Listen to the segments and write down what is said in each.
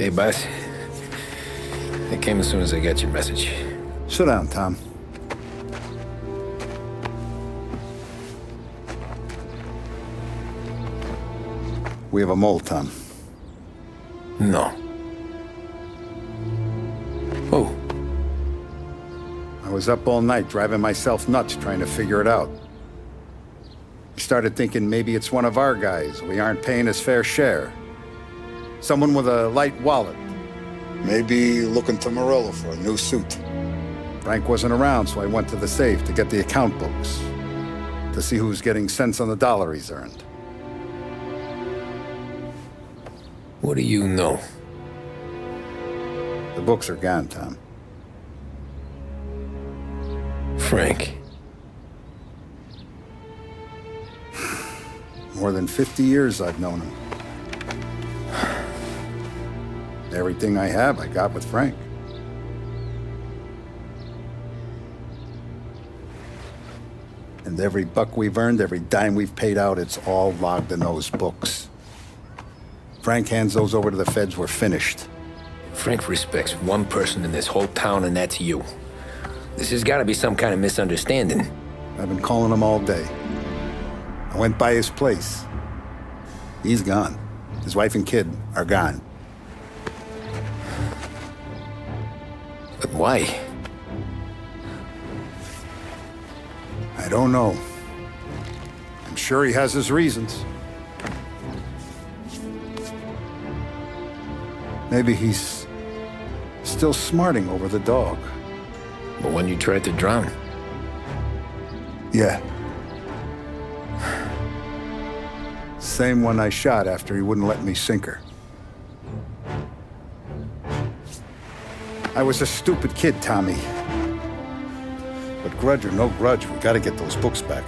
Hey, boss. I came as soon as I got your message. Sit down, Tom. We have a mole, Tom. No. Oh. I was up all night driving myself nuts trying to figure it out. I started thinking maybe it's one of our guys. We aren't paying his fair share. Someone with a light wallet. Maybe looking to Morello for a new suit. Frank wasn't around, so I went to the safe to get the account books. To see who's getting cents on the dollar he's earned. What do you know? The books are gone, Tom. Frank. More than 50 years I've known him. Everything I have, I got with Frank. And every buck we've earned, every dime we've paid out, it's all logged in those books. Frank hands those over to the feds, we're finished. Frank respects one person in this whole town, and that's you. This has got to be some kind of misunderstanding. I've been calling him all day. I went by his place. He's gone. His wife and kid are gone. But why? I don't know. I'm sure he has his reasons. Maybe he's still smarting over the dog. The one you tried to drown? Yeah. Same one I shot after he wouldn't let me sink her. I was a stupid kid, Tommy. But grudge or no grudge, we gotta get those books back.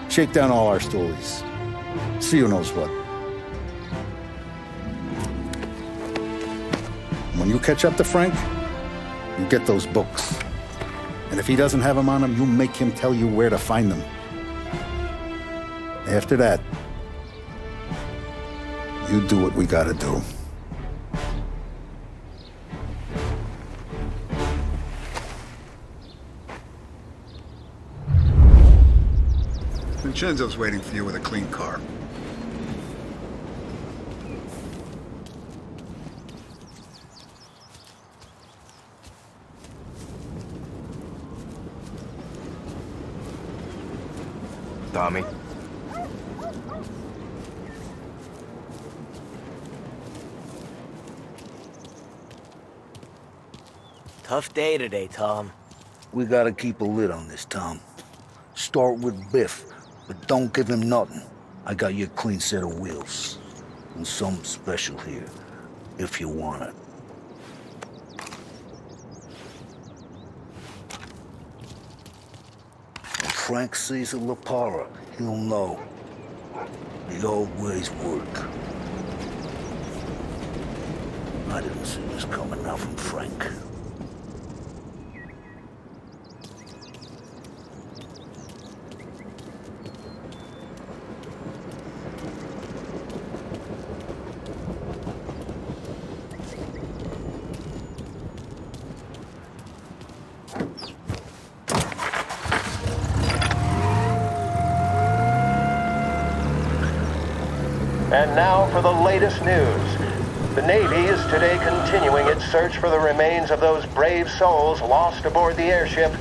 Shake down all our stories. See who knows what. When you catch up to Frank, you get those books. And if he doesn't have them on him, you make him tell you where to find them. After that, you do what we gotta do. Vincenzo's waiting for you with a clean car. Tommy. Tough day today, Tom. We gotta keep a lid on this, Tom. Start with Biff, but don't give him nothing. I got you a clean set of wheels. And something special here, if you want it. When Frank sees a La Parra, he'll know. The old ways work. I didn't see this coming now from Frank. And now for the latest news. The Navy is today continuing its search for the remains of those brave souls lost aboard the airship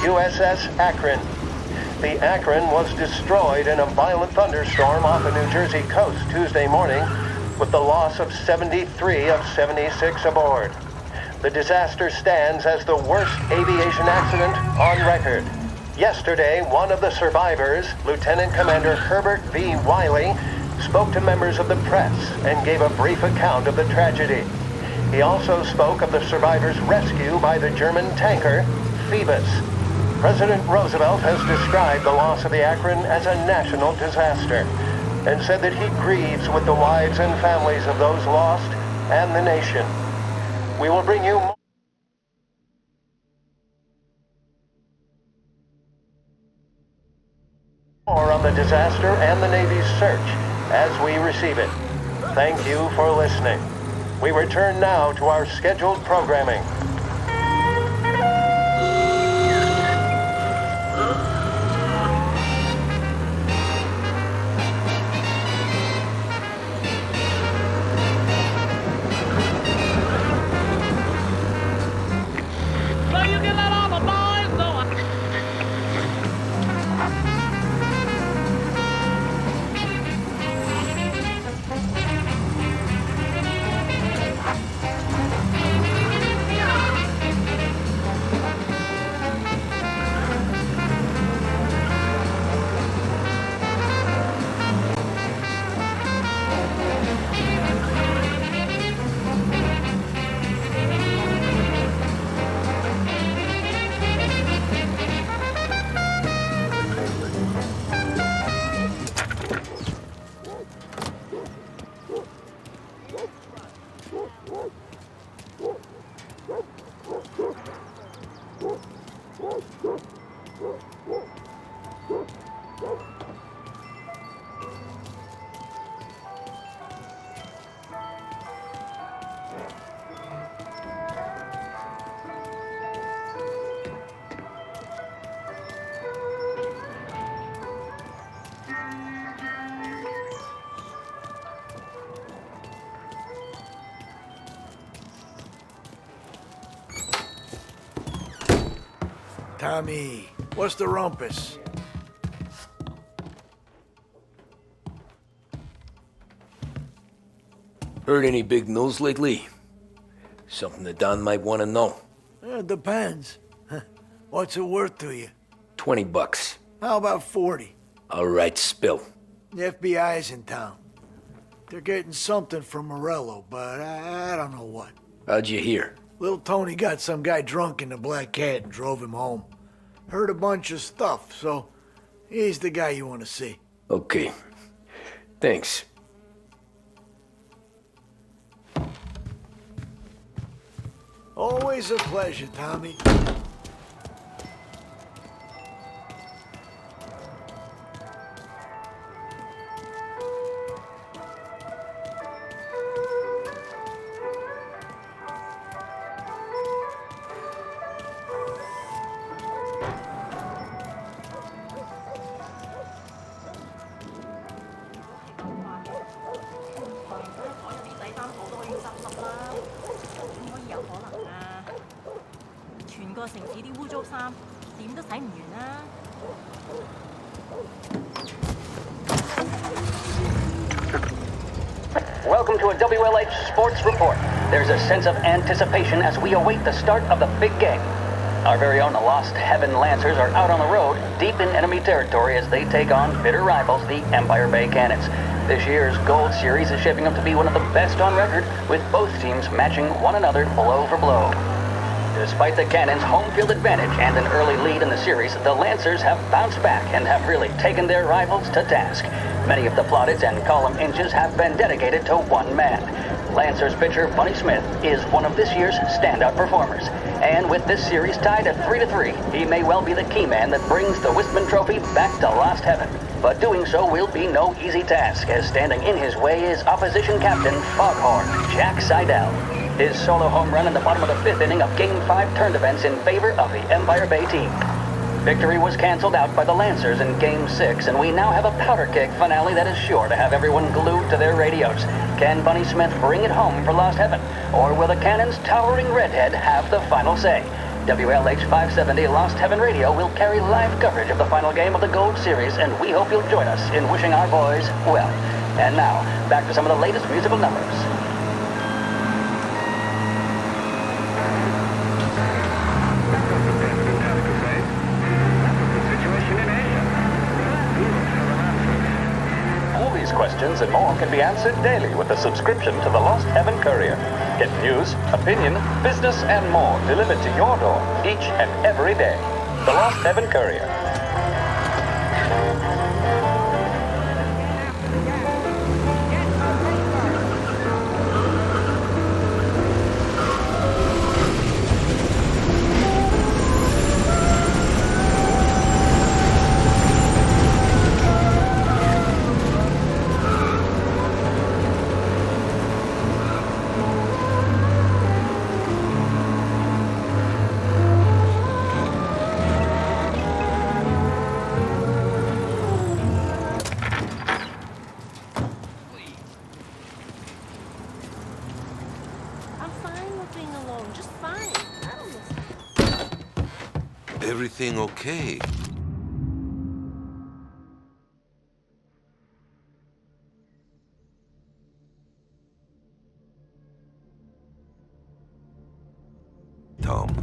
USS Akron. The Akron was destroyed in a violent thunderstorm off the New Jersey coast Tuesday morning, with the loss of 73 of 76 aboard. The disaster stands as the worst aviation accident on record. Yesterday, one of the survivors, Lieutenant Commander Herbert V. Wiley, spoke to members of the press and gave a brief account of the tragedy. He also spoke of the survivors' rescue by the German tanker, Phoebus. President Roosevelt has described the loss of the Akron as a national disaster and said that he grieves with the wives and families of those lost and the nation. We will bring you more on the disaster and the Navy's search as we receive it. Thank you for listening. We return now to our scheduled programming. Tommy, what's the rumpus? Heard any big news lately? Something that Don might want to know. It depends. What's it worth to you? $20. How about 40? All right, spill. The FBI's in town. They're getting something from Morello, but I don't know what. How'd you hear? Little Tony got some guy drunk in the Black Cat and drove him home. Heard a bunch of stuff, so he's the guy you want to see. Okay. Thanks. Always a pleasure, Tommy. Welcome to a WLH Sports Report. There's a sense of anticipation as we await the start of the big game. Our very own Lost Heaven Lancers are out on the road, deep in enemy territory as they take on bitter rivals, the Empire Bay Cannons. This year's Gold Series is shaping up to be one of the best on record, with both teams matching one another blow for blow. Despite the Cannons' home field advantage and an early lead in the series, the Lancers have bounced back and have really taken their rivals to task. Many of the plaudits and column inches have been dedicated to one man. Lancers pitcher Bunny Smith is one of this year's standout performers. And with this series tied at 3-3, he may well be the key man that brings the Wistman Trophy back to Lost Heaven. But doing so will be no easy task, as standing in his way is opposition captain Foghorn Jack Seidel. His solo home run in the bottom of the fifth inning of Game 5 turned events in favor of the Empire Bay team. Victory was canceled out by the Lancers in Game 6, and we now have a powder keg finale that is sure to have everyone glued to their radios. Can Bunny Smith bring it home for Lost Heaven, or will the Cannon's towering redhead have the final say? WLH 570 Lost Heaven Radio will carry live coverage of the final game of the Gold Series, and we hope you'll join us in wishing our boys well. And now, back to some of the latest musical numbers. Questions and more can be answered daily with a subscription to the Lost Heaven Courier. Get news, opinion, business, and more delivered to your door each and every day. The Lost Heaven Courier. about being alone. Just fine. I don't miss Everything okay? Tom.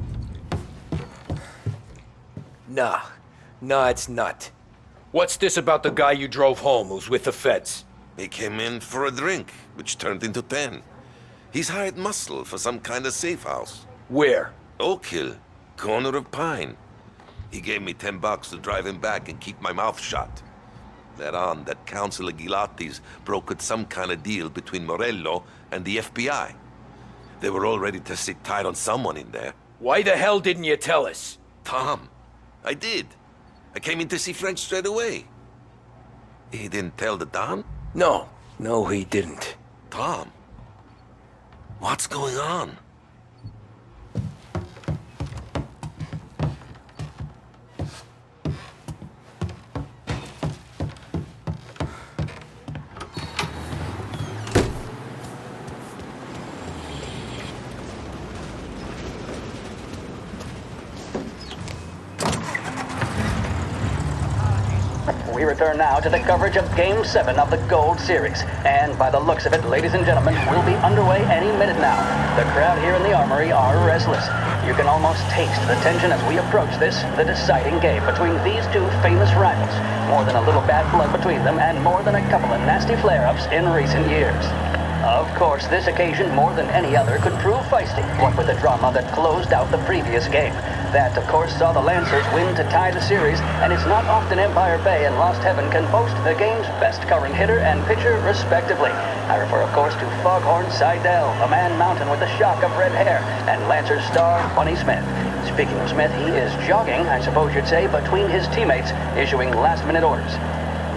Nah, it's not. What's this about the guy you drove home who's with the feds? He came in for a drink, which turned into 10. He's hired muscle for some kind of safe house. Where? Oak Hill, corner of Pine. He gave me $10 to drive him back and keep my mouth shut. Later on, that Councilor Gilatti's brokered some kind of deal between Morello and the FBI. They were all ready to sit tight on someone in there. Why the hell didn't you tell us? Tom, I did. I came in to see Frank straight away. He didn't tell the Don? No, he didn't. Tom, what's going on? We return now to the coverage of Game 7 of the Gold Series. And by the looks of it, ladies and gentlemen, we'll be underway any minute now. The crowd here in the Armory are restless. You can almost taste the tension as we approach this, the deciding game between these two famous rivals. More than a little bad blood between them, and more than a couple of nasty flare-ups in recent years. Of course, this occasion, more than any other, could prove feisty, what with the drama that closed out the previous game. That, of course, saw the Lancers win to tie the series, and it's not often Empire Bay and Lost Heaven can boast the game's best current hitter and pitcher, respectively. I refer, of course, to Foghorn Seidel, a man mountain with a shock of red hair, and Lancers star Bunny Smith. Speaking of Smith, he is jogging, I suppose you'd say, between his teammates, issuing last-minute orders.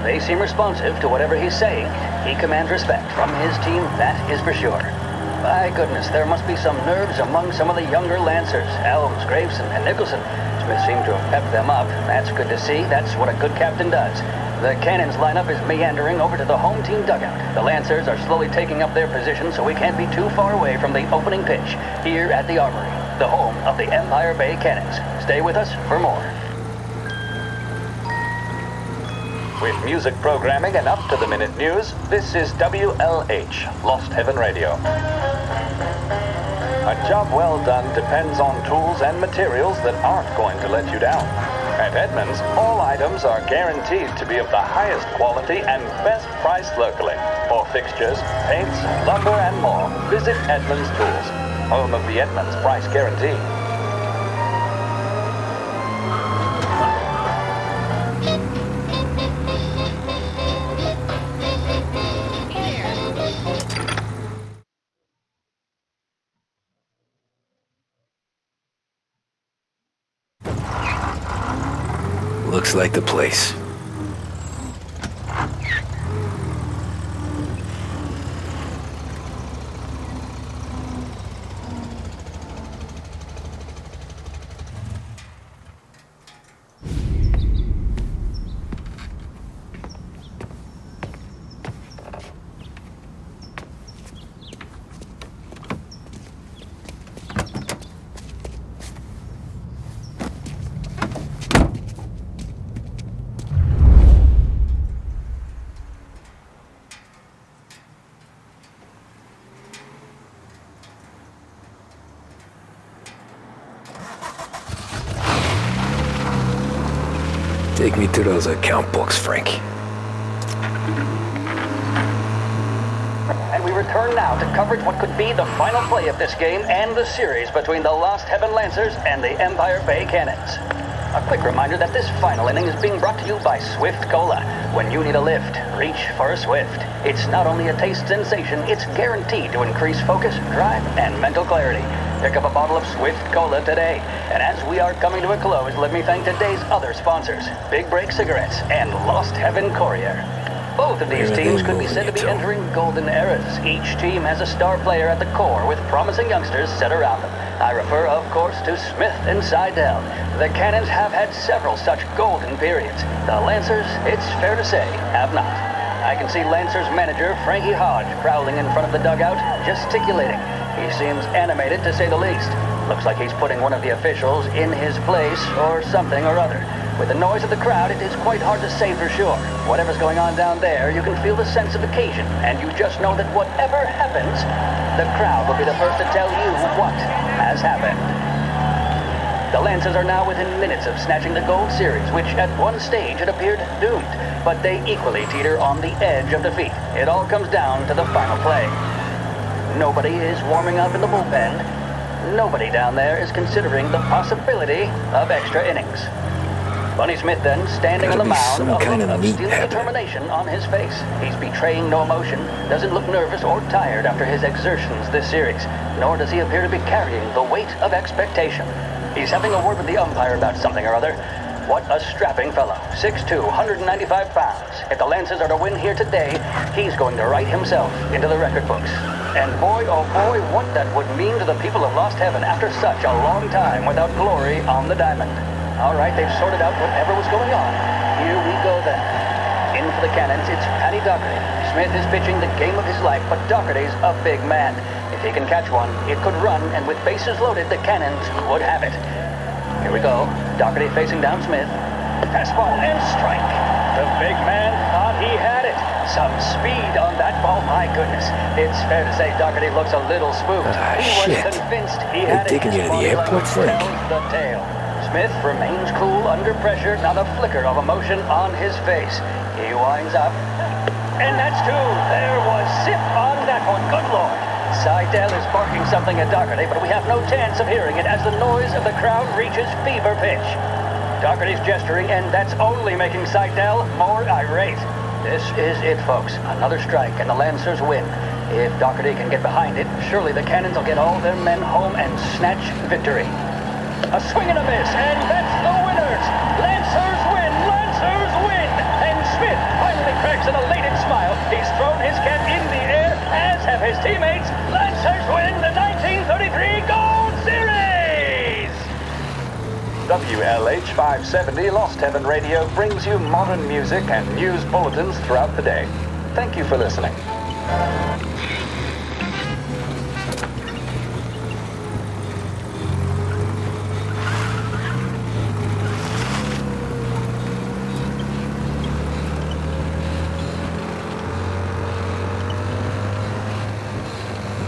They seem responsive to whatever he's saying. He commands respect from his team, that is for sure. My goodness, there must be some nerves among some of the younger Lancers. Elms, Graveson, and Nicholson. Smith seemed to have pepped them up. That's good to see. That's what a good captain does. The Cannons lineup is meandering over to the home team dugout. The Lancers are slowly taking up their position, so we can't be too far away from the opening pitch here at the Armory, the home of the Empire Bay Cannons. Stay with us for more. With music programming and up-to-the-minute news, this is WLH, Lost Heaven Radio. A job well done depends on tools and materials that aren't going to let you down. At Edmunds, all items are guaranteed to be of the highest quality and best price locally. For fixtures, paints, lumber, and more, visit Edmunds Tools, home of the Edmunds Price Guarantee. Looks like the place. Take me to those account books, Frank. And we return now to coverage what could be the final play of this game and the series between the Lost Heaven Lancers and the Empire Bay Cannons. A quick reminder that this final inning is being brought to you by Swift Cola. When you need a lift, reach for a Swift. It's not only a taste sensation, it's guaranteed to increase focus, drive, and mental clarity. Pick up a bottle of Swift Cola today. And as we are coming to a close, let me thank today's other sponsors, Big Break Cigarettes and Lost Heaven Courier. Both of these teams could be said to be entering golden eras. Each team has a star player at the core with promising youngsters set around them. I refer, of course, to Smith and Seidel. The Cannons have had several such golden periods. The Lancers, it's fair to say, have not. I can see Lancers manager Frankie Hodge prowling in front of the dugout, gesticulating. He seems animated, to say the least. Looks like he's putting one of the officials in his place, or something or other. With the noise of the crowd, it is quite hard to say for sure. Whatever's going on down there, you can feel the sense of occasion, and you just know that whatever happens, the crowd will be the first to tell you what has happened. The Lancers are now within minutes of snatching the Gold Series, which at one stage had appeared doomed, but they equally teeter on the edge of defeat. It all comes down to the final play. Nobody is warming up in the bullpen. Nobody down there is considering the possibility of extra innings. Bunny Smith then, standing on the mound, a look of steel determination on his face. He's betraying no emotion, doesn't look nervous or tired after his exertions this series, nor does he appear to be carrying the weight of expectation. He's having a word with the umpire about something or other. What a strapping fellow. 6'2", 195 pounds. If the Lancers are to win here today, he's going to write himself into the record books. And boy, oh boy, what that would mean to the people of Lost Heaven after such a long time without glory on the diamond. All right, they've sorted out whatever was going on. Here we go then. In for the Cannons, it's Paddy Doherty. Smith is pitching the game of his life, but Doherty's a big man. If he can catch one, it could run, and with bases loaded, the Cannons would have it. Here we go. Doherty facing down Smith. Fastball and strike. The big man thought he had it. Some speed on that ball, my goodness. It's fair to say Doherty looks a little spooked. He was convinced he had it. They're taking you to the airport, Frank. The tail. Smith remains cool under pressure, not a flicker of emotion on his face. He winds up. And that's two. There was zip on that one. Good Lord. Seidel is barking something at Doherty, but we have no chance of hearing it as the noise of the crowd reaches fever pitch. Doherty's gesturing, and that's only making Seidel more irate. This is it, folks. Another strike, and the Lancers win. If Doherty can get behind it, surely the Cannons will get all their men home and snatch victory. A swing and a miss, and that's the winners! Lancers win! Lancers win! And Smith finally cracks an elated smile. He's thrown his cap in the air, as have his teammates. Lancers win the 1933 Gold Series! WLH 570 Lost Heaven Radio brings you modern music and news bulletins throughout the day. Thank you for listening.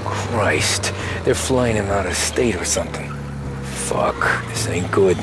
Christ, they're flying him out of state or something. Fuck, this ain't good.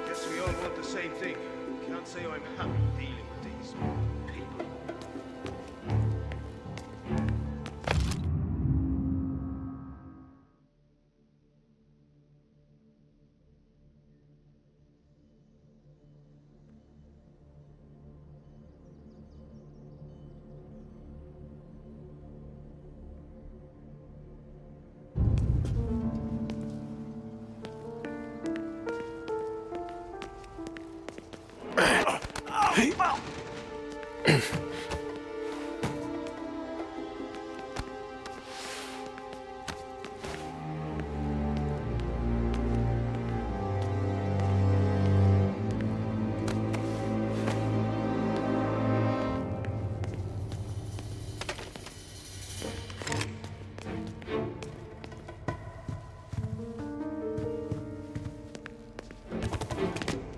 Guess we all want the same thing. Can't say I'm happy dealing with these people.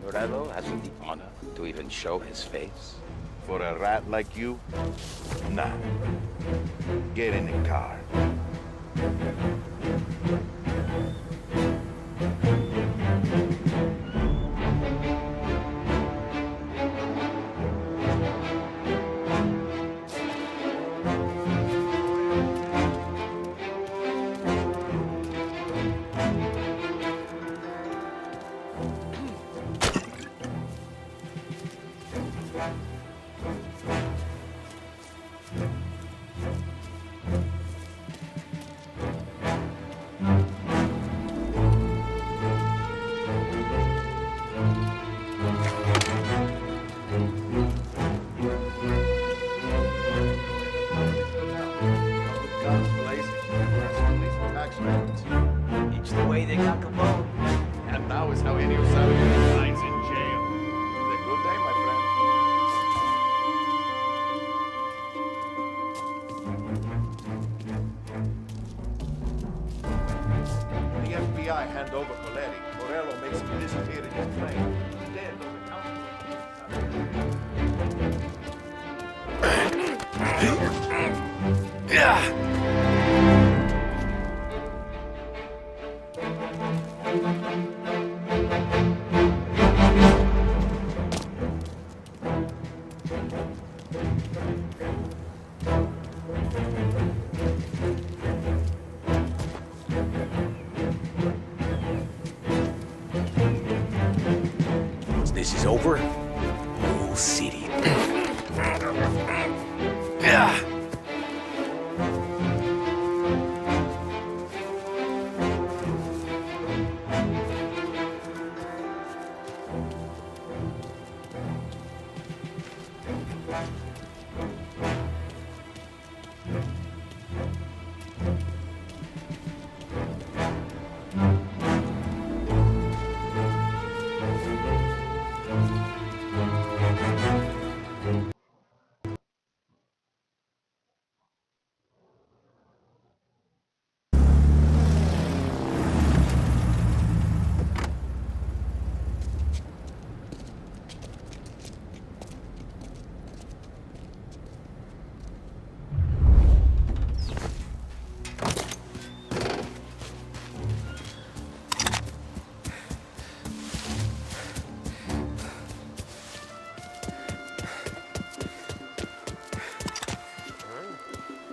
Dorado has the honor to even show his face? For a rat like you? Nah. Get in the car. It's the way they got Capone. And now is how any of Saudi lies in jail. It's a good day, my friend. The FBI hand over Coletti. Morello makes him disappear in his plane. Dead on the Once this is over, whole city.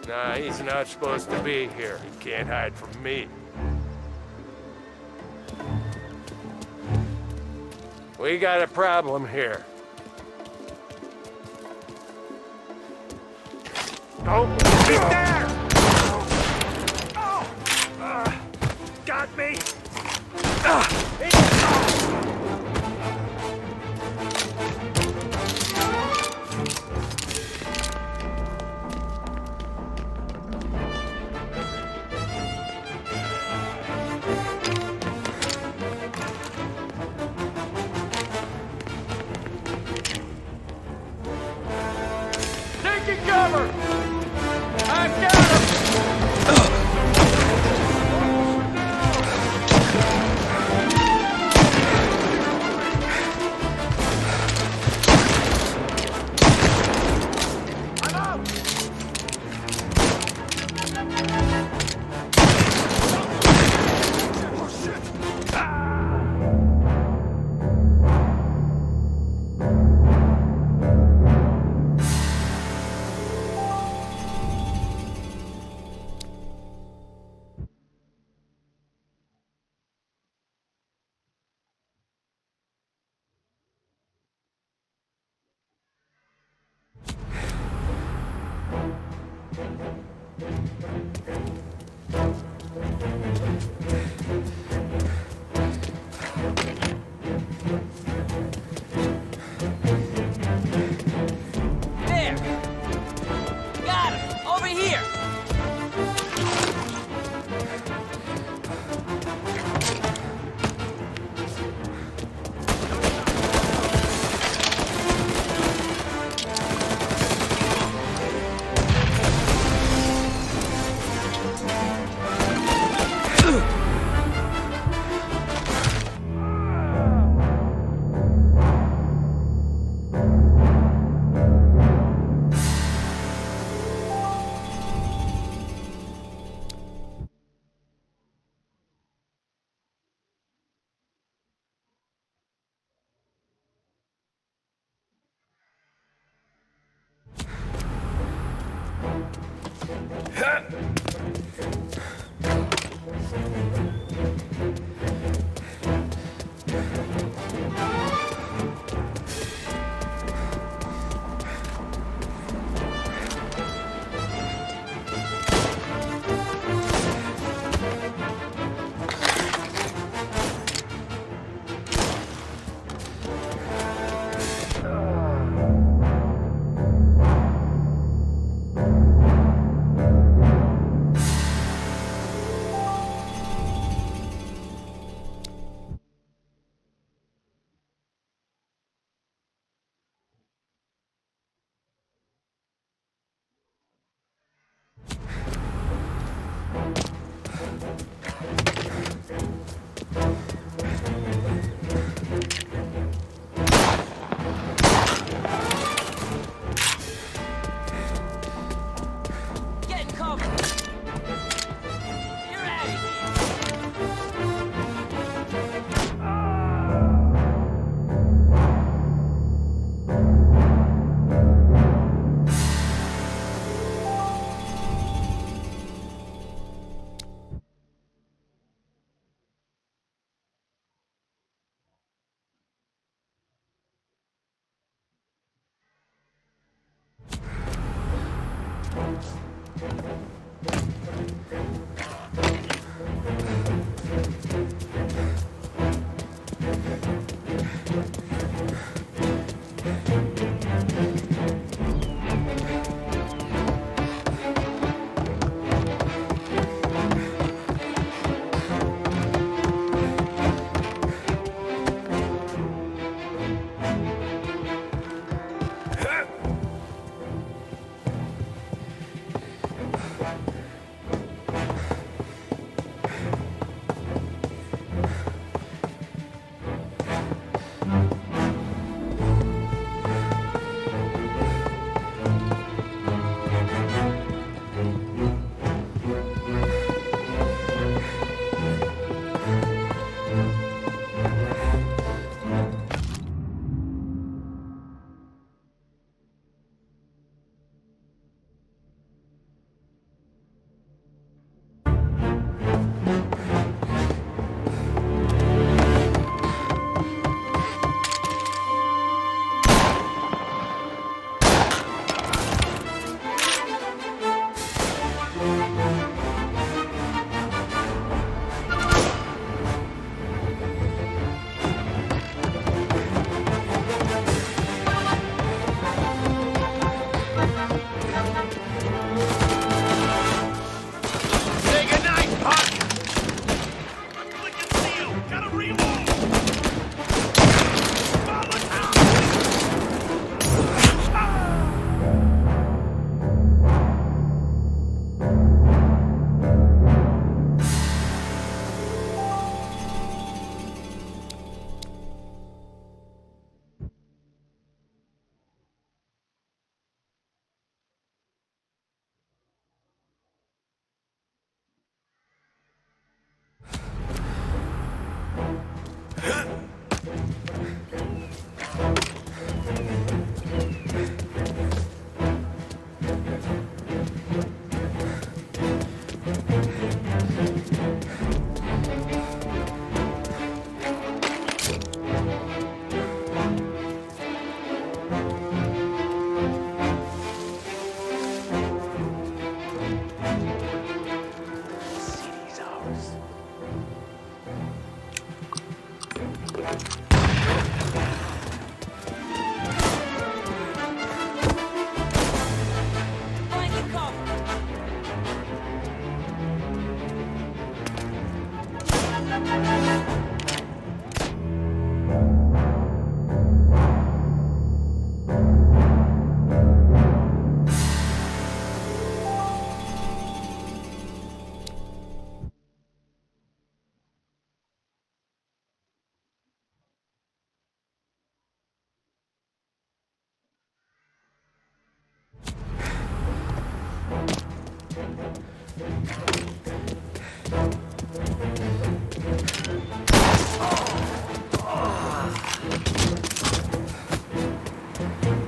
Nah, he's not supposed to be here. He can't hide from me. We got a problem here. Oh, he's there! Got me! Taking cover! I've got him!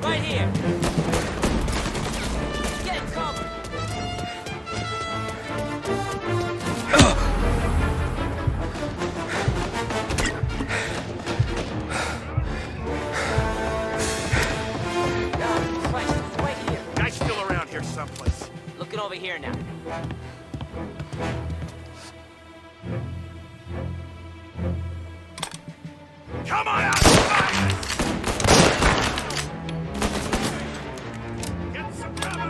Right here. Get cover. we here now? Come on outside! Get some cover!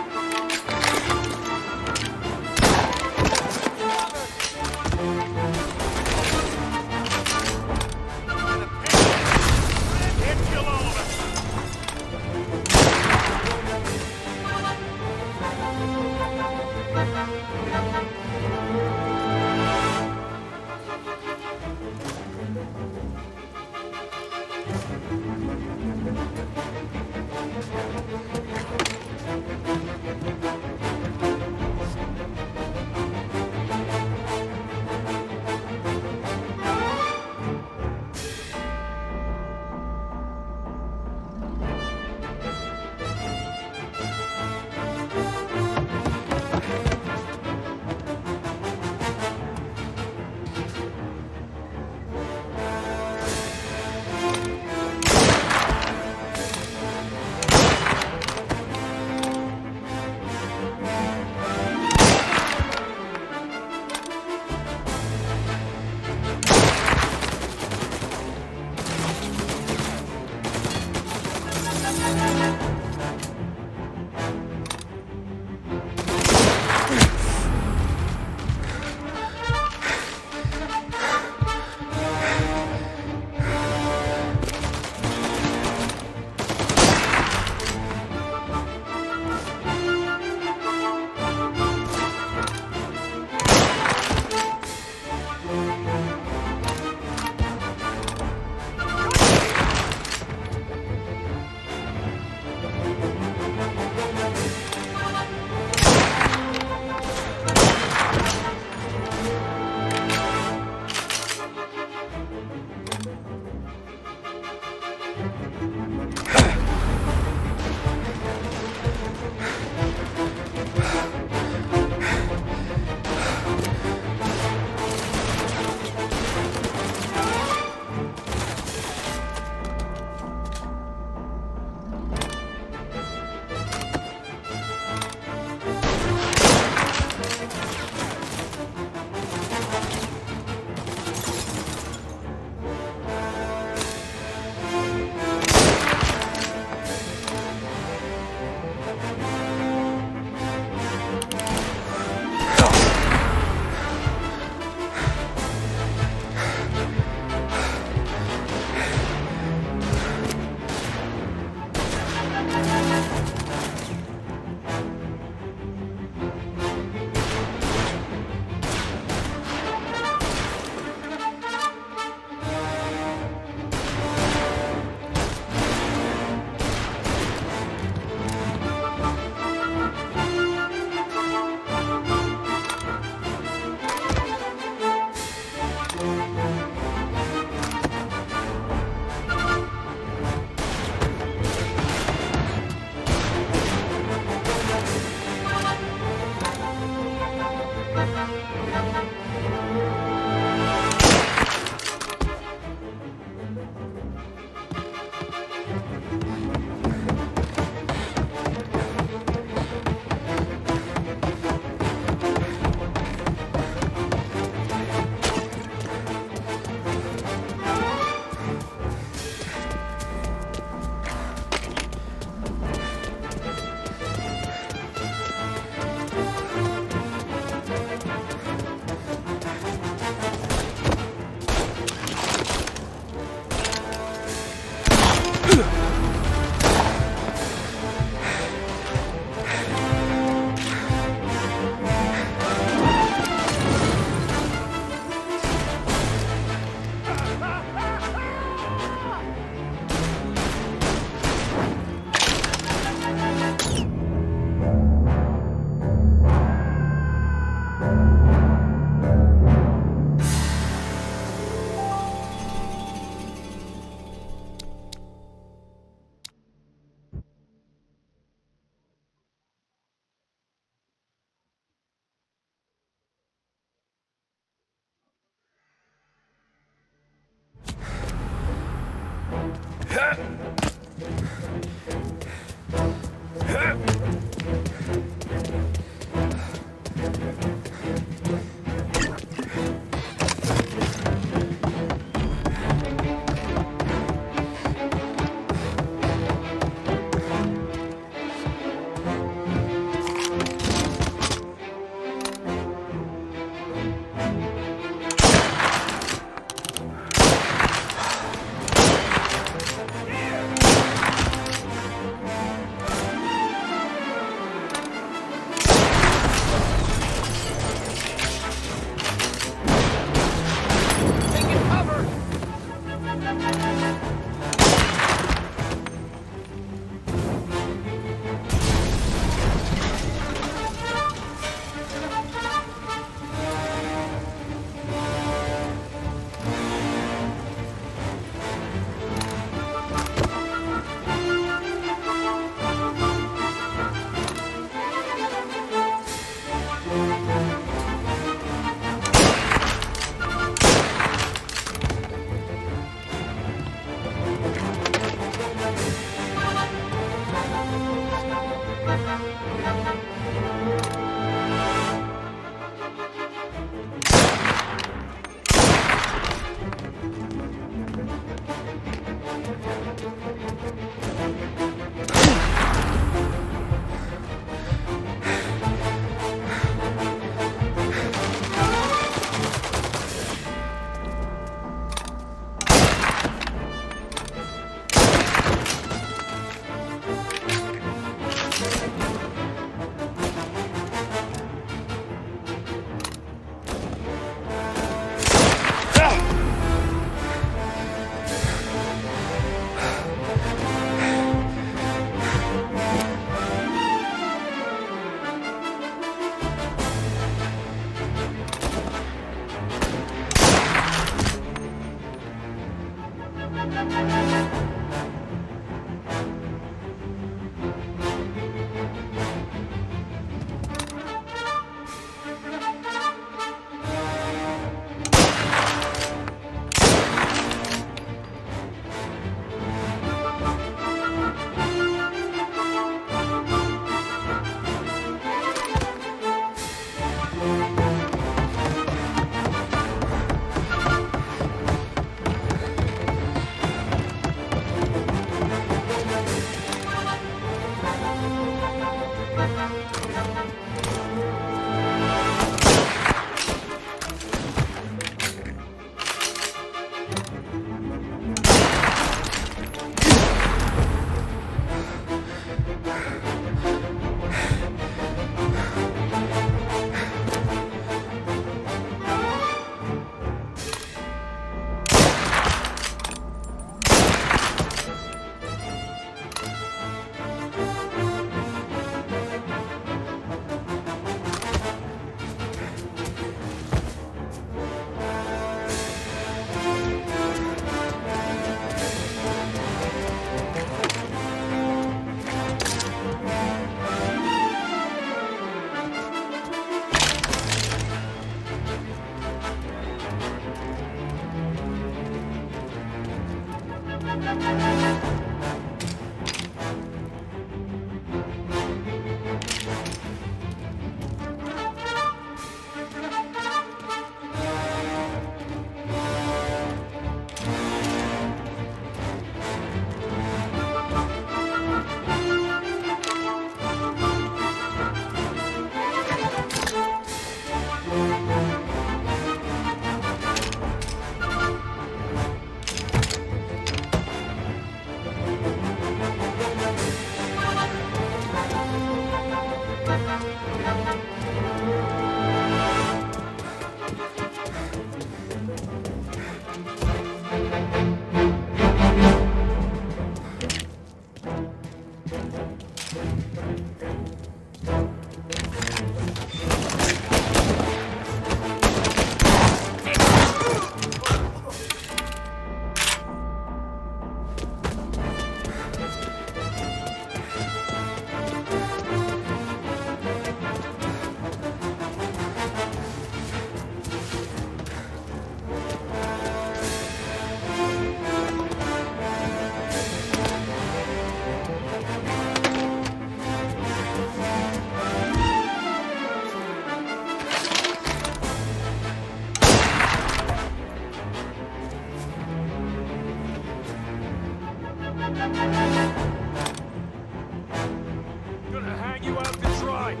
behind.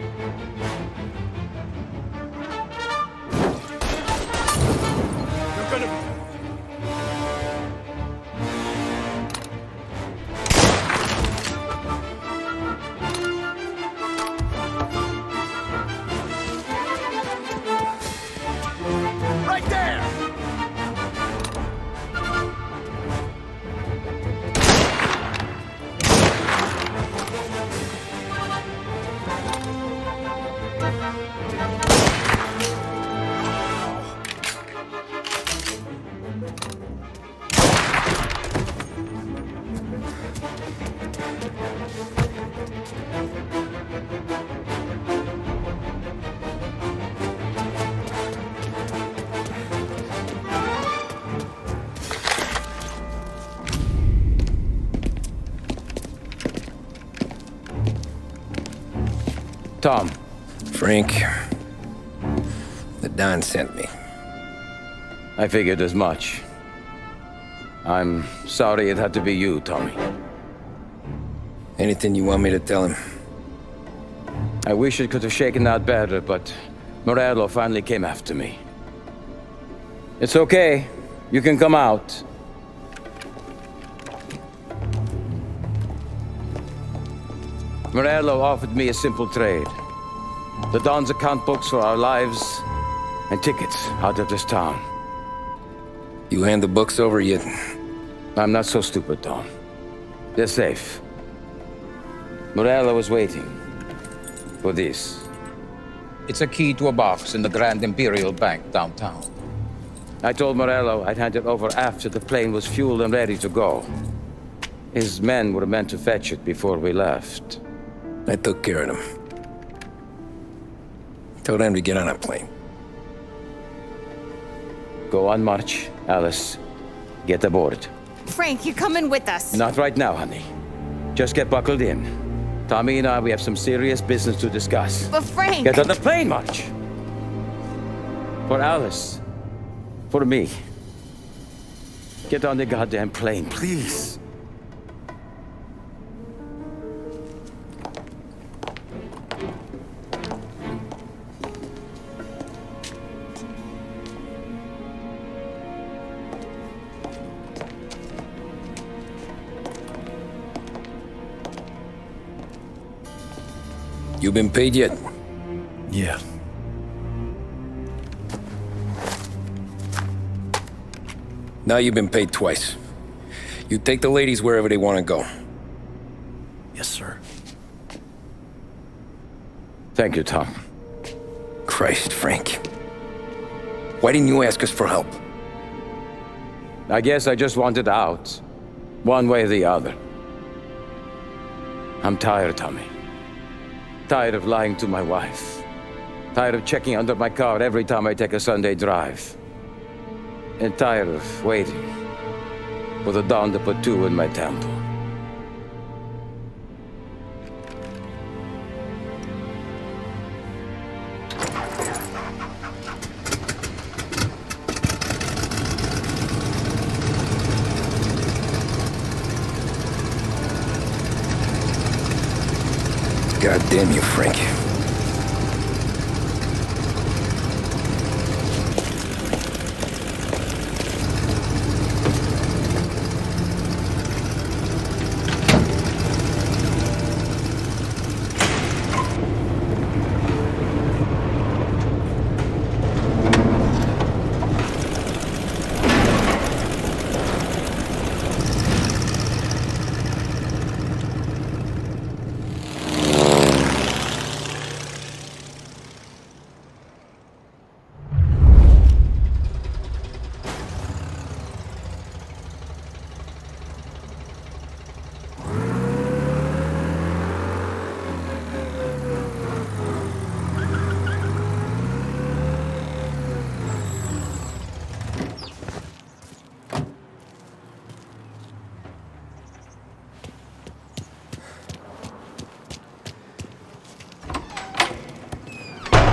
You're gonna... Right there! Tom. Frank. The Don sent me. I figured as much. I'm sorry it had to be you, Tommy. Anything you want me to tell him? I wish it could have shaken out better, but Morello finally came after me. It's okay. You can come out. Morello offered me a simple trade. The Don's account books for our lives and tickets out of this town. You hand the books over yet? I'm not so stupid, Don. They're safe. Morello was waiting for this. It's a key to a box in the Grand Imperial Bank downtown. I told Morello I'd hand it over after the plane was fueled and ready to go. His men were meant to fetch it before we left. I took care of them. Told them to get on a plane. Go on, March. Alice, get aboard. Frank, you're coming with us. Not right now, honey. Just get buckled in. Tommy and I, we have some serious business to discuss. But Frank... Get on the plane, March! For Alice. For me. Get on the goddamn plane, please. You been paid yet? Yeah. Now you've been paid twice. You take the ladies wherever they want to go. Yes, sir. Thank you, Tom. Christ, Frank. Why didn't you ask us for help? I guess I just wanted out. One way or the other. I'm tired, Tommy. Tired of lying to my wife. Tired of checking under my car every time I take a Sunday drive. And tired of waiting for the Dawn to put two in my temple. God damn you, Frank.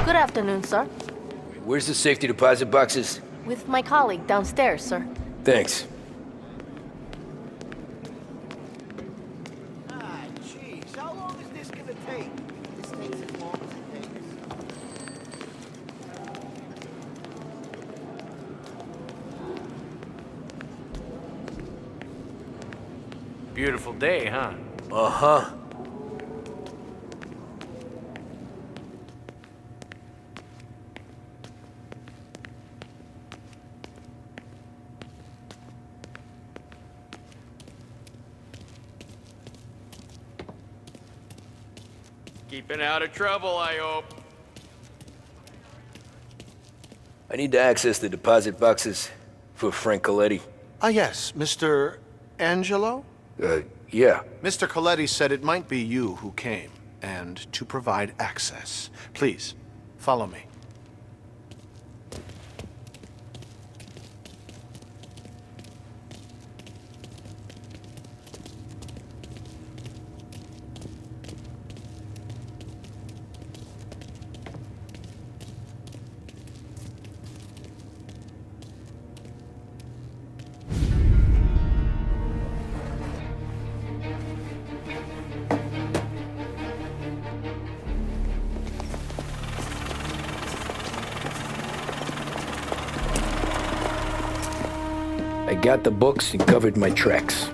Good afternoon, sir. Where's the safety deposit boxes? With my colleague downstairs, sir. Thanks. Ah, jeez. How long is this gonna take? This takes as long as beautiful day, huh? Uh-huh. Keeping out of trouble, I hope. I need to access the deposit boxes for Frank Coletti. Ah, yes, Mr. Angelo? Yeah. Mr. Coletti said it might be you who came, and to provide access. Please, follow me. I got the books and covered my tracks.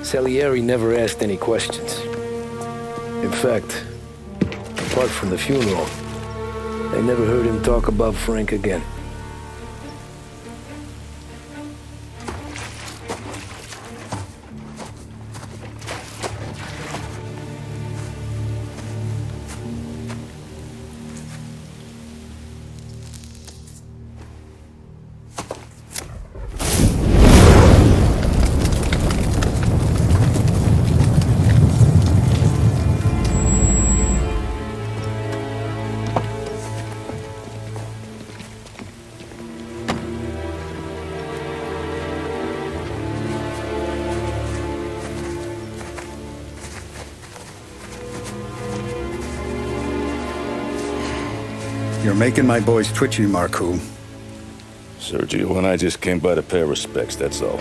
Salieri never asked any questions. In fact, apart from the funeral, I never heard him talk about Frank again. You're making my boys twitchy, Marku. Sergio and I just came by to pay our respects, that's all.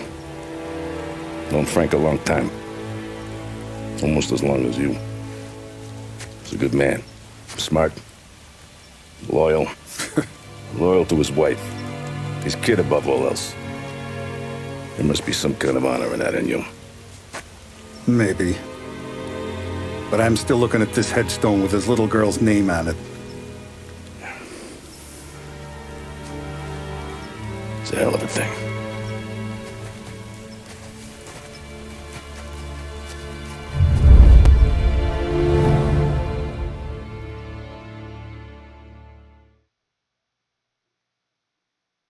Known Frank a long time. Almost as long as you. He's a good man. Smart. Loyal. Loyal to his wife. His kid above all else. There must be some kind of honor in that in you. Maybe. But I'm still looking at this headstone with his little girl's name on it. It's a hell of a thing.